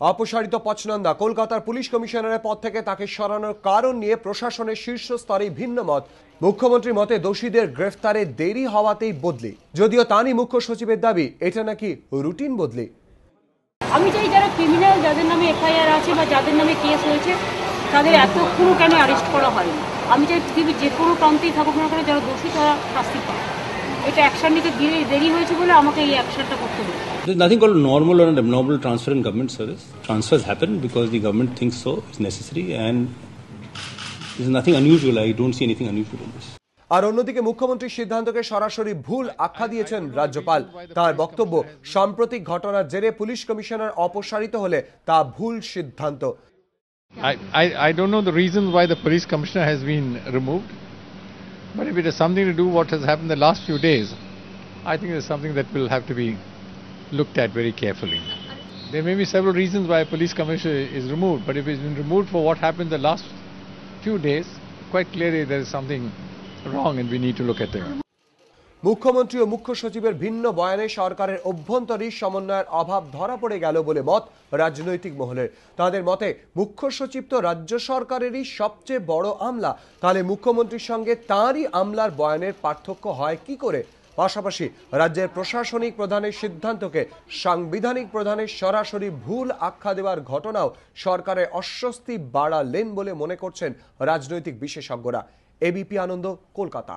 অপসারিত পচনন্দা। কলকাতার পুলিশ কমিশনারের পদ থেকে তাকে সরানোর কারণ নিয়ে প্রশাসনের শীর্ষ স্তরে ভিন্ন মত। মুখ্যমন্ত্রীর মতে দোষীদের গ্রেফতারে দেরি হওয়াতেই বদলি, যদিও তারই মুখ্য সচিবের দাবি এটা নাকি রুটিন বদলি। আমি চাই যারা ক্রিমিনাল, যাদের নামে এফআইআর আছে বা যাদের নামে কেস হয়েছে, তাদের এতক্ষণ কেন অ্যারেস্ট করা হয়নি। আমি চাই পৃথিবীর যে কোনো প্রান্তেই থাকুক না কেন, যারা দোষী তারা শাস্তি পায়। এটা অ্যাকশন নিতে দেরি হয়েছে বলে আমাকে এই অ্যাকশনটা করতে হবে। There's nothing called normal or an abnormal transfer in government service. Transfers happen because the government thinks so, it's necessary, and there's nothing unusual. I don't see anything unusual in this. আর অন্যদিকে মুখ্যমন্ত্রীর সিদ্ধান্তকে সরাসরি ভুল আখ্যা দিয়েছেন রাজ্যপাল। তার বক্তব্য, সাম্প্রতিক ঘটনার জেরে পুলিশ কমিশনার অপসারিত হলে তা ভুল সিদ্ধান্ত। I don't know the reasons why the police commissioner has been removed, but if it has something to do what has happened the last few days, I think it's something that will have to be looked at very carefully. There may be several reasons why a police commissioner is removed, but if it's been removed for what happened the last few days, quite clearly there is something wrong and we need to look at it. মুখ্যমন্ত্রী ও মুখ্য সচিবের ভিন্ন বয়ানে সরকারের অভ্যন্তরীণ সমন্বয়ের অভাব ধরা পড়ে গেল বলে মত রাজনৈতিক মহলের। তাদের মতে মুখ্য সচিব তো রাজ্য সরকারেরই সবচেয়ে বড় আমলা, তাহলে মুখ্যমন্ত্রীর সঙ্গে তাঁরই আমলার বয়ানের পার্থক্য হয় কি করে? পাশাপাশি রাজ্যের প্রশাসনিক প্রধানের সিদ্ধান্তকে সাংবিধানিক প্রধানের সরাসরি ভুল আখ্যা দেওয়ার ঘটনাও সরকারের অস্বস্তি বাড়ালেন বলে মনে করছেন রাজনৈতিক বিশেষজ্ঞরা। এবিপি আনন্দ, কলকাতা।